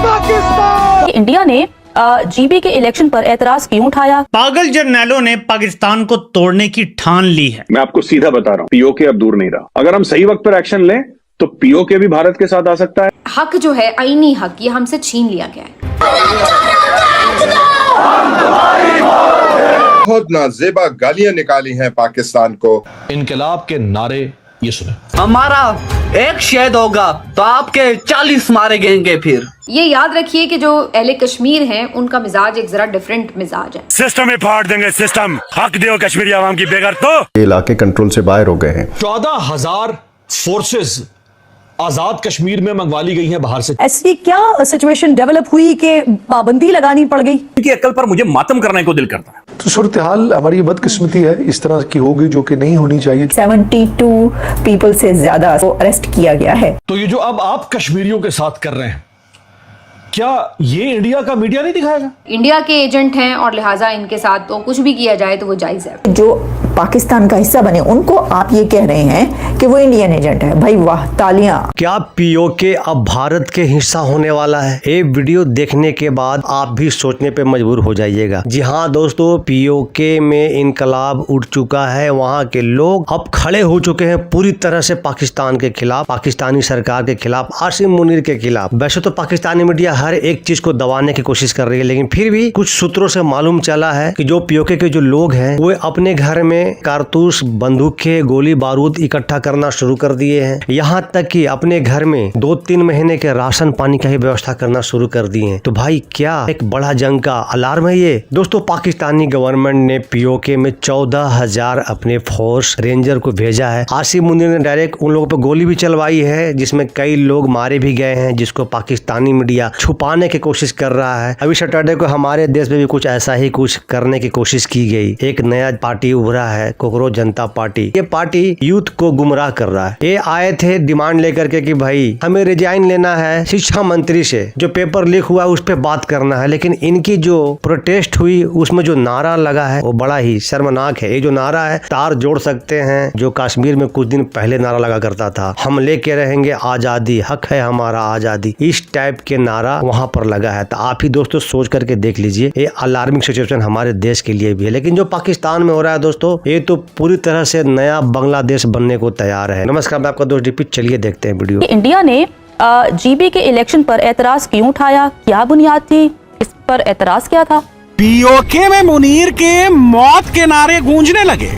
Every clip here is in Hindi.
इंडिया ने जीबी के इलेक्शन पर एतराज क्यों उठाया? पागल जर्नैलों ने पाकिस्तान को तोड़ने की ठान ली है। मैं आपको सीधा बता रहा हूँ, पीओके अब दूर नहीं रहा। अगर हम सही वक्त पर एक्शन लें तो पीओके भी भारत के साथ आ सकता है। हक जो है, आईनी हक, ये हमसे छीन लिया गया है। बहुत नाजेबा गालियां निकाली हैं पाकिस्तान को। इनकलाब के नारे ये सुने। हमारा एक शहीद होगा तो आपके 40 मारे गएंगे। फिर ये याद रखिए कि जो अहले कश्मीर हैं उनका मिजाज एक जरा डिफरेंट मिजाज है। सिस्टम में फाड़ देंगे सिस्टम। हक दो कश्मीरी आवाम की बेगर तो। ये इलाके कंट्रोल से बाहर हो गए हैं। 14,000 फोर्सेस आजाद कश्मीर में मंगवा ली गई हैं बाहर से। ऐसी क्या सिचुएशन डेवलप हुई कि पाबंदी लगानी पड़ गई? इनकी अक्ल पर मुझे मातम करने को दिल करता है। तो सूरत हाल हमारी बदकिस्मती है, इस तरह की होगी जो कि नहीं होनी चाहिए। 72 पीपल से ज्यादा को अरेस्ट किया गया है। तो ये जो अब आप कश्मीरियों के साथ कर रहे हैं, क्या ये इंडिया का मीडिया नहीं दिखाएगा? इंडिया के एजेंट हैं और लिहाजा इनके साथ तो कुछ भी किया जाए तो वो जायज है। जो पाकिस्तान का हिस्सा बने उनको आप ये कह रहे हैं कि वो इंडियन एजेंट है। भाई वाह, तालियां। क्या पीओके अब भारत के हिस्सा होने वाला है? ये वीडियो देखने के बाद आप भी सोचने पे मजबूर हो जाइएगा। जी हाँ दोस्तों, पीओके में इनकलाब उठ चुका है। वहाँ के लोग अब खड़े हो चुके हैं पूरी तरह से पाकिस्तान के खिलाफ, पाकिस्तानी सरकार के खिलाफ, आसिम मुनीर के खिलाफ। वैसे तो पाकिस्तानी मीडिया हर एक चीज को दबाने की कोशिश कर रही है, लेकिन फिर भी कुछ सूत्रों से मालूम चला है कि जो पीओके के जो लोग हैं वो अपने घर में कारतूस, बंदूकें, गोली बारूद इकट्ठा करना शुरू कर दिए हैं। यहाँ तक कि अपने घर में 2-3 महीने के राशन पानी का ही व्यवस्था करना शुरू कर दिए हैं। तो भाई क्या एक बड़ा जंग का अलार्म है ये? दोस्तों, पाकिस्तानी गवर्नमेंट ने पीओके में 14,000 अपने फोर्स रेंजर को भेजा है। आसिम मुनीर ने डायरेक्ट उन लोगों पर गोली भी चलवाई है, जिसमें कई लोग मारे भी गए हैं, जिसको पाकिस्तानी मीडिया छुपाने की कोशिश कर रहा है। अभी सैटरडे को हमारे देश में भी कुछ ऐसा ही कुछ करने की कोशिश की गई। एक नया पार्टी उभरा है, कोकरोच जनता पार्टी। ये पार्टी यूथ को गुमराह कर रहा है। ये आए थे डिमांड लेकर के कि भाई हमें रिजाइन लेना है शिक्षा मंत्री से, जो पेपर लीक हुआ उस पर बात करना है। लेकिन इनकी जो प्रोटेस्ट हुई उसमें जो नारा लगा है वो बड़ा ही शर्मनाक है। ये जो नारा है, तार जोड़ सकते हैं जो कश्मीर में कुछ दिन पहले नारा लगा करता था, हम लेके रहेंगे आजादी, हक है हमारा आजादी। इस टाइप के नारा वहां पर लगा है। तो आप ही दोस्तों सोच करके देख लीजिए, ये अलार्मिंग सिचुएशन हमारे देश के लिए भी है। लेकिन जो पाकिस्तान में हो रहा है दोस्तों, ये तो पूरी तरह से नया बांग्लादेश बनने को तैयार है। नमस्कार, मैं आपका दोस्त डीपी। चलिए देखते हैं वीडियो। इंडिया ने जीबी के इलेक्शन पर एतराज क्यों उठाया? क्या बुनियाद थी? इस पर एतराज क्या था? पीओके में मुनीर के मौत के नारे गूंजने लगे।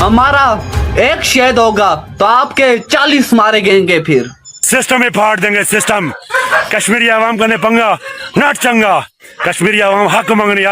हमारा एक शहीद होगा तो आपके 40 मारे गएंगे। फिर सिस्टम में फाड़ देंगे सिस्टम। कश्मीरी आवाम का ने पंगा नाट चंगा। कश्मीरी आवाम हक मांगनी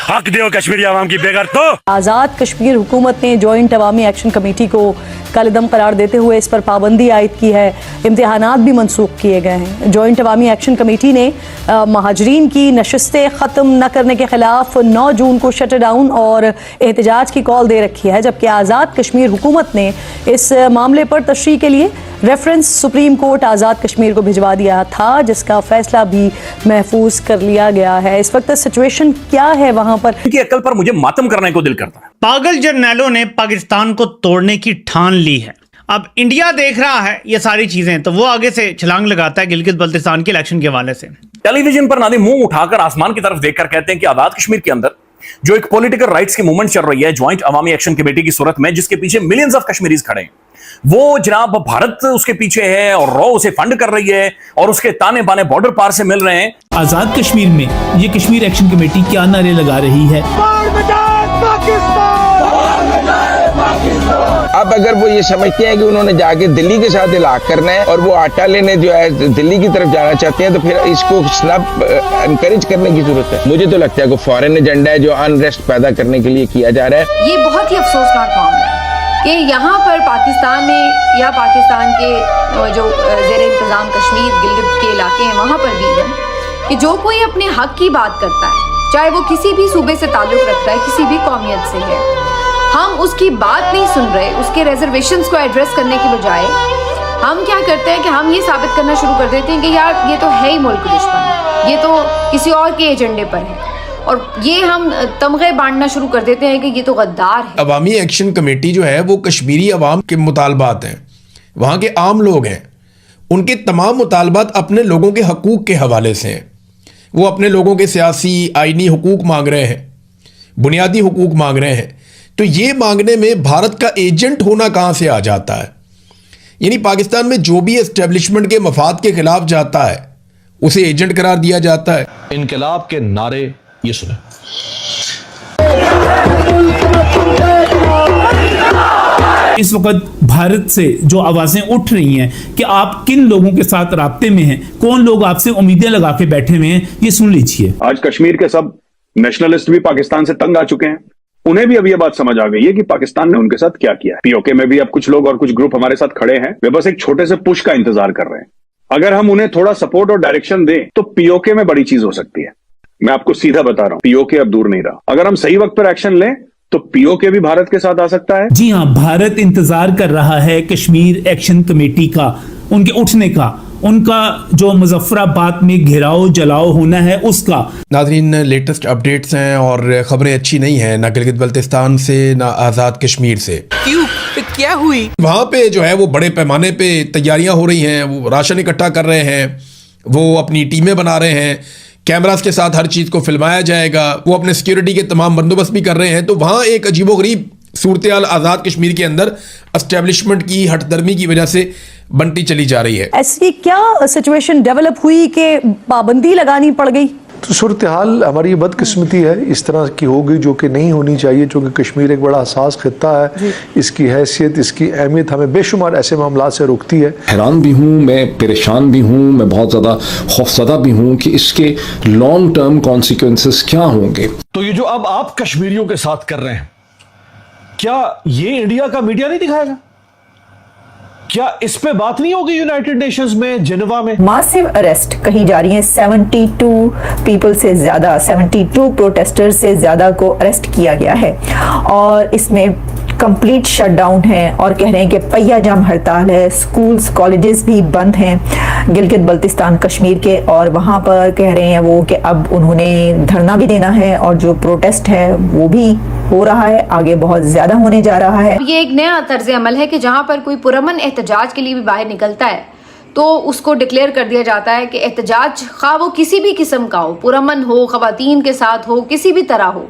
हक दो कश्मीरी आवाम की बेगर तो। आज़ाद कश्मीर हुकूमत ने जॉइंट अवामी एक्शन कमेटी को कलदम करार देते हुए इस पर पाबंदी आयद की है। इम्तिहानात भी मनसूख किए गए हैं। जॉइंट अवामी एक्शन कमेटी ने महाजरीन की नशस्तें ख़त्म न करने के खिलाफ 9 जून को शट डाउन और एहतजाज की कॉल दे रखी है, जबकि आज़ाद कश्मीर हुकूमत ने इस मामले पर तशरीह के लिए reference supreme court Azad Kashmir को भिजवा दिया था, जिसका फैसला भी महफूज कर लिया गया है। इस वक्त सिचुएशन क्या है वहां पर? इनकी अक्ल पर मुझे मातम करने को दिल करता है। पागल जर्नैलों ने पाकिस्तान को तोड़ने की ठान ली है। अब इंडिया देख रहा है ये सारी चीजें, तो वो आगे से छलांग लगाता है गिलगित बल्तिस्तान के इलेक्शन के हवाले से। टेलीविजन पर नादे मुंह उठाकर आसमान की तरफ देखकर कहते हैं कि आजाद कश्मीर के अंदर जो एक पॉलिटिकल राइट्स की मूवमेंट चल रही है ज्वाइंट अवामी एक्शन कमेटी की सूरत में, जिसके पीछे मिलियंस ऑफ कश्मीरीज खड़े हैं, वो जनाब भारत उसके पीछे है और रॉ उसे फंड कर रही है और उसके ताने बाने बॉर्डर पार से मिल रहे हैं। आजाद कश्मीर में ये कश्मीर एक्शन कमेटी क्या नारे लगा रही है? अब अगर वो ये समझते हैं कि उन्होंने जाके दिल्ली के साथ इलाक करना है और वो आटा लेने जो है दिल्ली की तरफ जाना चाहते हैं, तो फिर इसको स्नब एनकरेज करने की जरूरत है। मुझे तो लगता है कि फॉरेन एजेंडा है जो अनरेस्ट पैदा करने के लिए किया जा रहा है। ये बहुत ही अफसोसनाक मामला है कि यहाँ पर पाकिस्तान में या पाकिस्तान के जो ज़ेर इंतज़ाम कश्मीर गिलगित के इलाके हैं वहाँ पर भी है कि जो कोई अपने हक की बात करता है, चाहे वो किसी भी सूबे से ताल्लुक़ रखता है, किसी भी कौमियत से है, हम उसकी बात नहीं सुन रहे। उसके रिजर्वेशंस को एड्रेस करने की बजाय हम क्या करते हैं कि हम ये साबित करना शुरू कर देते हैं कि यार ये तो है ही मुल्क दुश्मन, ये तो किसी और के एजेंडे पर है, और ये हम तमगे बांटना शुरू कर देते हैं कि ये तो गद्दार है। अवामी एक्शन कमेटी जो है वो कश्मीरी अवाम के मुतालबात हैं, वहाँ के आम लोग हैं, उनके तमाम मुतालबात अपने लोगों के हकूक़ के हवाले से हैं। वो अपने लोगों के सियासी आइनी हुकूक मांग रहे हैं, बुनियादी हुकूक मांग रहे हैं। तो ये मांगने में भारत का एजेंट होना कहाँ से आ जाता है? यानी पाकिस्तान में जो भी एस्टेब्लिशमेंट के मफाद के खिलाफ जाता है उसे एजेंट करार दिया जाता है। इनकलाब के नारे ये सुने। इस वक्त भारत से जो आवाजें उठ रही हैं कि आप किन लोगों के साथ राब्ते में हैं, कौन लोग आपसे उम्मीदें लगा के बैठे हुए हैं, ये सुन लीजिए। आज कश्मीर के सब नेशनलिस्ट भी पाकिस्तान से तंग आ चुके हैं। उन्हें भी अब यह बात समझ आ गई है कि पाकिस्तान ने उनके साथ क्या किया है। पीओके में भी अब कुछ लोग और कुछ ग्रुप हमारे साथ खड़े हैं, वे बस एक छोटे से पुश का इंतजार कर रहे हैं। अगर हम उन्हें थोड़ा सपोर्ट और डायरेक्शन दें तो पीओके में बड़ी चीज हो सकती है। मैं आपको सीधा बता रहा हूं, पीओके अब दूर नहीं रहा। अगर हम सही वक्त पर एक्शन लें तो पीओके भी भारत के साथ आ सकता है। जी हाँ, भारत इंतजार कर रहा है कश्मीर एक्शन कमेटी का, उनके उठने का, उनका जो मुजफ्फराबाद में घेराव जलाओ होना है उसका। नाज़रीन, लेटेस्ट अपडेट्स हैं और खबरें अच्छी नहीं है, ना गिलगित बल्तिस्तान से ना आज़ाद कश्मीर से। क्यों? क्या हुई? वहाँ पे जो है वो बड़े पैमाने पे तैयारियां हो रही हैं, वो राशन इकट्ठा कर रहे हैं, वो अपनी टीमें बना रहे हैं, कैमरास के साथ हर चीज़ को फिल्माया जाएगा, वो अपने सिक्योरिटी के तमाम बंदोबस्त भी कर रहे हैं। तो वहाँ एक अजीबोगरीब सूरत-ए-हाल आज़ाद कश्मीर के अंदर एस्टेब्लिशमेंट की हठधर्मी की वजह से बनती चली जा रही है। ऐसी क्या सिचुएशन डेवलप हुई कि पाबंदी लगानी पड़ गई? तो सूरत हाल हमारी बदकिस्मती है, इस तरह की होगी जो कि नहीं होनी चाहिए, क्योंकि कश्मीर एक बड़ा हसास खित्ता है। इसकी हैसियत, इसकी अहमियत हमें बेशुमार ऐसे मामला से रोकती है। हैरान भी हूँ, मैं परेशान भी हूँ, मैं बहुत ज़्यादा खौफज़दा भी हूँ कि इसके लॉन्ग टर्म कॉन्सिक्वेंसेस क्या होंगे। तो ये जो अब आप कश्मीरियों के साथ कर रहे हैं, क्या ये इंडिया का मीडिया नहीं दिखाएगा? क्या इस पे बात नहीं होगी यूनाइटेड नेशंस में, जेनेवा में? मासिव अरेस्ट कही जा रही है, 72 पीपल से ज्यादा, 72 प्रोटेस्टर्स से ज्यादा को अरेस्ट किया गया है और इसमें कंप्लीट शटडाउन है और कह रहे हैं कि पहिया जाम हड़ताल है। स्कूल्स कॉलेजेस भी बंद हैं गिलगित बल्तिस्तान कश्मीर के, और वहाँ पर कह रहे हैं वो कि अब उन्होंने धरना भी देना है और जो प्रोटेस्ट है वो भी हो रहा है, आगे बहुत ज्यादा होने जा रहा है। ये एक नया तर्ज अमल है कि जहाँ पर कोई पुरअमन एहतजाज के लिए भी बाहर निकलता है तो उसको डिक्लेयर कर दिया जाता है कि एहतजाज खा वो किसी भी किस्म का हो, पुरअमन हो, खवातीन के साथ हो, किसी भी तरह हो,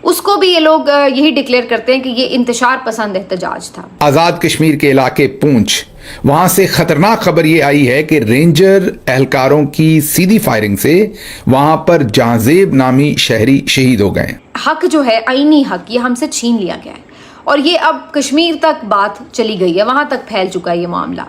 उसको भी ये लोग यही डिक्लेयर करते हैं कि ये इंतशार पसंद एहतजाज था। आज़ाद कश्मीर के इलाके पूंछ, वहां से खतरनाक खबर ये आई है कि रेंजर एहलकारों की सीधी फायरिंग से वहां पर जहांजेब नामी शहरी शहीद हो गए। हक जो है, आईनी हक, ये हमसे छीन लिया गया है और ये अब कश्मीर तक बात चली गई है, वहां तक फैल चुका है ये मामला।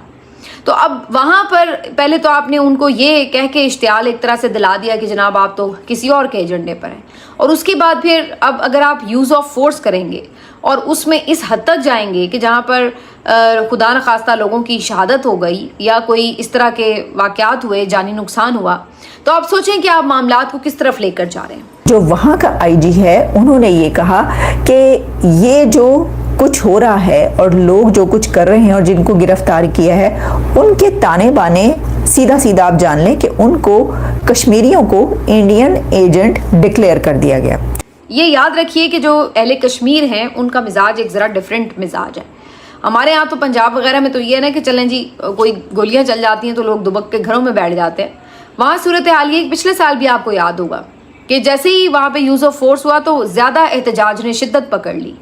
तो अब वहां पर पहले तो आपने उनको ये कह के इश्तियाल एक तरह से दिला दिया कि जनाब आप तो किसी और के एजेंडे पर हैं, और उसके बाद फिर अब अगर आप यूज़ ऑफ फोर्स करेंगे और उसमें इस हद तक जाएंगे कि जहाँ पर खुदा न खास्ता लोगों की शहादत हो गई या कोई इस तरह के वाक़यात हुए, जानी नुकसान हुआ, तो आप सोचें कि आप मामलात को किस तरफ लेकर जा रहे हैं। जो वहाँ का आईजी है उन्होंने ये कहा कि ये जो कुछ हो रहा है और लोग जो कुछ कर रहे हैं और जिनको गिरफ्तार किया है उनके ताने बाने सीधा सीधा आप जान लें कि उनको कश्मीरियों को इंडियन एजेंट डिक्लेयर कर दिया गया। ये याद रखिए कि जो अहले कश्मीर हैं उनका मिजाज एक ज़रा डिफरेंट मिजाज है। हमारे यहाँ तो पंजाब वगैरह में तो ये है ना कि चलें जी कोई गोलियाँ चल जाती हैं तो लोग दुबक के घरों में बैठ जाते हैं। वहाँ सूरत हाल ये पिछले साल भी आपको याद होगा कि जैसे ही वहाँ पे यूज़ ऑफ फोर्स हुआ तो ज़्यादा एहतजाज ने शिद्दत पकड़ ली,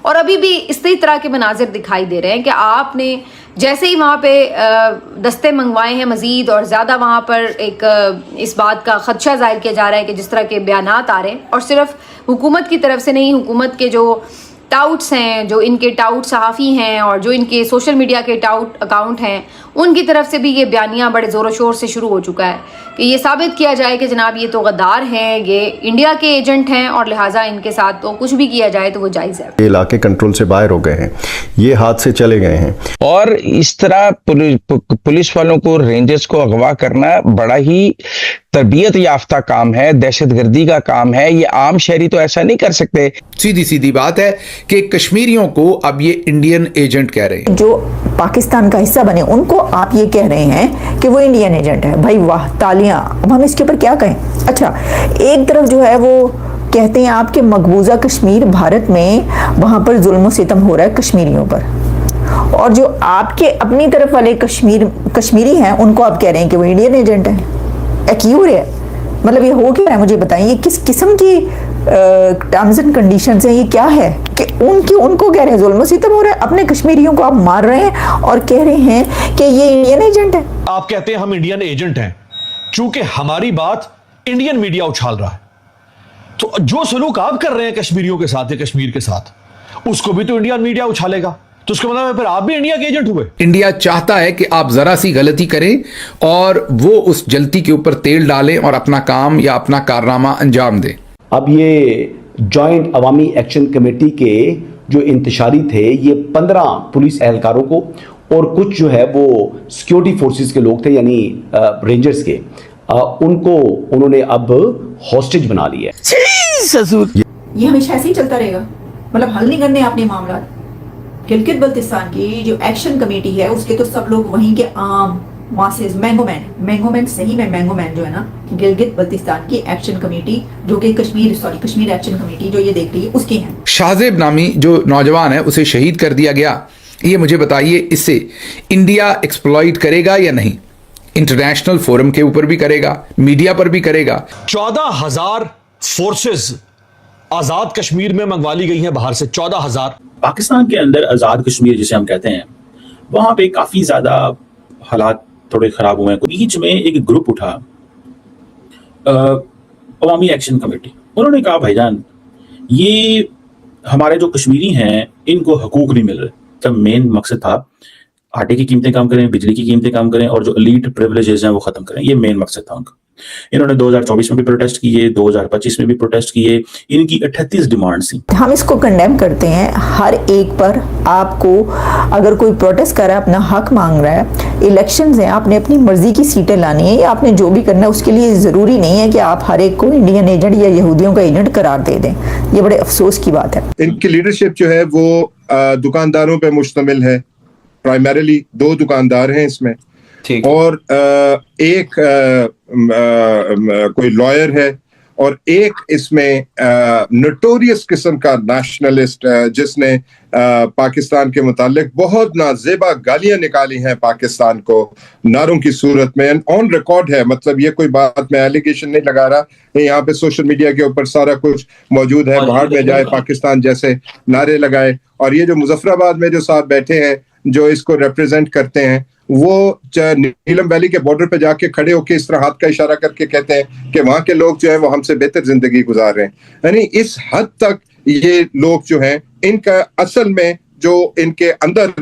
और अभी भी इसी तरह के मनाजिर दिखाई दे रहे हैं कि आपने जैसे ही वहाँ पे दस्ते मंगवाए हैं मज़ीद और ज़्यादा वहाँ पर एक इस बात का खदशा जाहिर किया जा रहा है कि जिस तरह के बयानात आ रहे हैं, और सिर्फ हुकूमत की तरफ से नहीं, हुकूमत के जो टाउट्स हैं, जो इनके टाउट सहाफ़ी हैं और जो इनके सोशल मीडिया के टाउट अकाउंट हैं, उनकी तरफ से भी ये बयानियाँ बड़े ज़ोर शोर से शुरू हो चुका है कि ये साबित किया जाए कि जनाब ये तो गद्दार हैं, ये इंडिया के एजेंट हैं और लिहाजा इनके साथ तो कुछ भी किया जाए तो वो जायज़ है। ये इलाके कंट्रोल से बाहर हो गए हैं, ये हाथ से चले गए हैं, और इस तरह पुलिस वालों को, रेंजर्स को अगवा करना बड़ा ही तरबियत याफ्ता काम है, दहशतगर्दी का काम है। ये आम शहरी तो ऐसा नहीं कर सकते। सीधी सीधी बात है कि कश्मीरियों को अब ये इंडियन एजेंट कह रहे हैं। जो पाकिस्तान का हिस्सा बने उनको आप ये कह रहे हैं कि वो इंडियन एजेंट है। भाई वाह, तालियां। अब हम इसके ऊपर क्या कहें। अच्छा, एक तरफ जो है वो कहते हैं आपके मकबूजा कश्मीर भारत में वहां पर जुल्म सितम हो रहा है कश्मीरियों पर, और जो आपके अपनी तरफ वाले कश्मीरी हैं उनको आप कह रहे हैं कि वो इंडियन एजेंट है। एक्यूर है, मतलब ये हो क्या है मुझे बताइए, ये किस किस्म की टर्म्स एंड कंडीशंस हैं, ये क्या है कि उनको कह रहे हैं जुल्म सितम हो रहा है, अपने कश्मीरियों को आप मार रहे हैं और कह रहे हैं कि ये इंडियन एजेंट है। आप कहते हैं हम इंडियन एजेंट हैं, चूंकि हमारी बात इंडियन मीडिया उछाल रहा है, तो जो सलूक आप कर रहे हैं कश्मीरियों के साथ या कश्मीर के साथ, उसको भी तो इंडियन मीडिया उछालेगा। तो उसका मतलब है फिर आप भी इंडिया के एजेंट हुए। इंडिया चाहता है कि आप जरा सी गलती करें और वो उस गलती के ऊपर तेल डालें और अपना काम या अपना कारनामा अंजाम दें। अब ये जॉइंट अवामी एक्शन कमेटी के जो इंतशारी थे, ये 15 पुलिस एहलकारों को और कुछ जो है वो सिक्योरिटी फोर्सेस के लोग थे, यानी रेंजर्स के, उनको उन्होंने अब हॉस्टेज बना लिया है। ये हमेशा ऐसे ही चलता रहेगा, मतलब हल नहीं करने आपने मामला। गिलगित बल्तिस्तान की जो एक्शन कमेटी है उसके तो सब लोग वहीं के आम मासेस, मैंगोमैन सही में मैंगोमैन जो है ना, गिलगित बल्तिस्तान की एक्शन कमेटी जो कि कश्मीर एक्शन कमेटी जो ये देख रही है उसकी है। शाहजेब नामी जो नौजवान है उसे शहीद कर दिया गया, ये मुझे बताइए इससे इंडिया एक्सप्लॉइट करेगा या नहीं? इंटरनेशनल फोरम के ऊपर भी करेगा, मीडिया पर भी करेगा। 14,000 फोर्सेस आजाद कश्मीर में मंगवा ली गई हैं बाहर से। 14,000 पाकिस्तान के अंदर आजाद कश्मीर जिसे हम कहते हैं, वहां पे काफी ज्यादा हालात थोड़े खराब हुए हैं। बीच में एक ग्रुप उठा, अवामी एक्शन कमेटी, उन्होंने कहा भाईजान ये हमारे जो कश्मीरी हैं इनको हकूक नहीं मिल रहे। तब मेन मकसद था आटे की कीमतें कम करें, बिजली की कीमतें कम करें और जो एलीट प्रिविलेजेस हैं वो खत्म करें, ये मेन मकसद था उनका। इन्होंने 2024 में भी प्रोटेस्ट किए, 2025 में भी प्रोटेस्ट किए, इनकी 38 डिमांड्स थी। हम इसको कंडेम करते हैं। हर एक पर आपको अगर कोई प्रोटेस्ट कर रहा है, अपना हक मांग रहा है, इलेक्शंस हैं, आपने अपनी मर्जी की सीटें लानी है या आपने जो भी करना है, उसके लिए जरूरी नहीं है कि आप हर एक को इंडियन एजेंट या यहूदियों का एजेंट करार दे दें। ये बड़े अफसोस की बात है। इनकी लीडरशिप जो है वो दुकानदारों पर मुश्तमिल है। प्राइमरीली 2 दुकानदार हैं इसमें, और एक कोई लॉयर है और एक इसमें नोटोरियस किस्म का नेशनलिस्ट जिसने पाकिस्तान के मुतालिक बहुत नाजेबा गालियां निकाली हैं पाकिस्तान को नारों की सूरत में। ऑन रिकॉर्ड है, मतलब ये कोई बात मैं एलिगेशन नहीं लगा रहा, यहाँ पे सोशल मीडिया के ऊपर सारा कुछ मौजूद है। बाहर में जाए पाकिस्तान जैसे नारे लगाए, और ये जो मुजफ्फराबाद में जो साहब बैठे हैं जो इसको रिप्रेजेंट करते हैं, वो नीलम वैली के बॉर्डर पे जाके खड़े होके इस तरह हाथ का इशारा करके कहते हैं कि वहां के लोग जो है वो हमसे बेहतर जिंदगी गुजार रहे हैं। यानी इस हद तक ये लोग जो हैं, इनका असल में जो इनके अंदर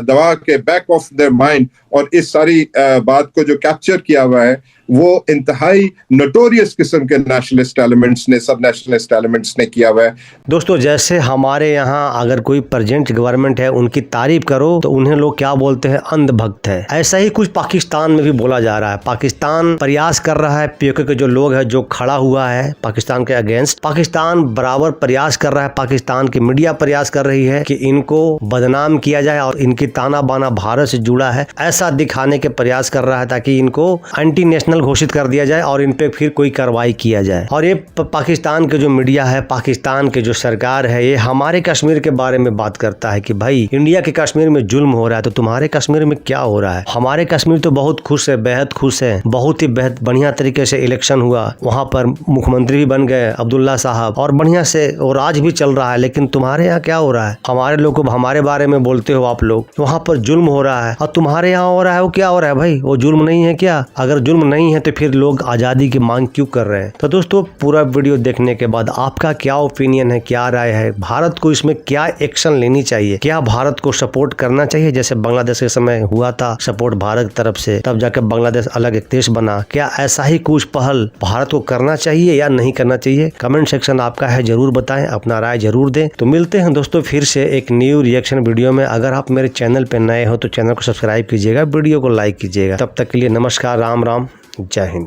दवा के बैक ऑफ देयर माइंड और इस सारी बात को जो कैप्चर किया हुआ है, वो इंतहाई नोटोरियस किस्म के नेशनलिस्ट एलिमेंट्स ने, सब नेशनलिस्ट एलिमेंट्स ने किया हुआ है। दोस्तों, जैसे हमारे यहाँ अगर कोई प्रेजेंट गवर्नमेंट है उनकी तारीफ करो तो उन्हें लोग क्या बोलते हैं, अंधभक्त है। ऐसा ही कुछ पाकिस्तान में भी बोला जा रहा है। पाकिस्तान प्रयास कर रहा है, पीओके के जो लोग हैं जो खड़ा हुआ है पाकिस्तान के अगेंस्ट, पाकिस्तान बराबर प्रयास कर रहा है, पाकिस्तान की मीडिया प्रयास कर रही है कि इनको बदनाम किया जाए और इनकी ताना बाना भारत से जुड़ा है ऐसा दिखाने के प्रयास कर रहा है ताकि इनको एंटी नेशनल घोषित कर दिया जाए और इन पे फिर कोई कार्रवाई किया जाए। और ये पाकिस्तान के जो मीडिया है, पाकिस्तान के जो सरकार है, ये हमारे कश्मीर के बारे में बात करता है कि भाई इंडिया के कश्मीर में जुल्म हो रहा है तो तुम्हारे कश्मीर में क्या हो रहा है। हमारे कश्मीर तो बहुत खुश है, बेहद खुश है, बहुत ही बढ़िया तरीके से इलेक्शन हुआ, वहां पर मुख्यमंत्री भी बन गए अब्दुल्ला साहब, और बढ़िया से और आज भी चल रहा है। लेकिन तुम्हारे यहाँ क्या हो रहा है? हमारे लोग को हमारे बारे में बोलते हो आप लोग, वहां पर जुल्म हो रहा है और तुम्हारे यहाँ हो रहा है, वो क्या हो रहा है भाई? वो जुल्म नहीं है क्या? अगर जुल्म नहीं है तो फिर लोग आजादी की मांग क्यों कर रहे हैं? तो दोस्तों, पूरा वीडियो देखने के बाद आपका क्या ओपिनियन है, क्या राय है? भारत को इसमें क्या एक्शन लेनी चाहिए? क्या भारत को सपोर्ट करना चाहिए जैसे बांग्लादेश के समय हुआ था सपोर्ट भारत की तरफ से, तब जाकर बांग्लादेश अलग एक देश बना? क्या ऐसा ही कुछ पहल भारत को करना चाहिए या नहीं करना चाहिए? कमेंट सेक्शन आपका है, जरूर बताएं, अपना राय जरूर दें। तो मिलते हैं दोस्तों फिर से एक न्यू रिएक्शन वीडियो में। अगर आप मेरे चैनल पे नए हो तो चैनल को सब्सक्राइब कीजिएगा, वीडियो को लाइक कीजिएगा। तब तक के लिए नमस्कार, राम राम, जय हिंद।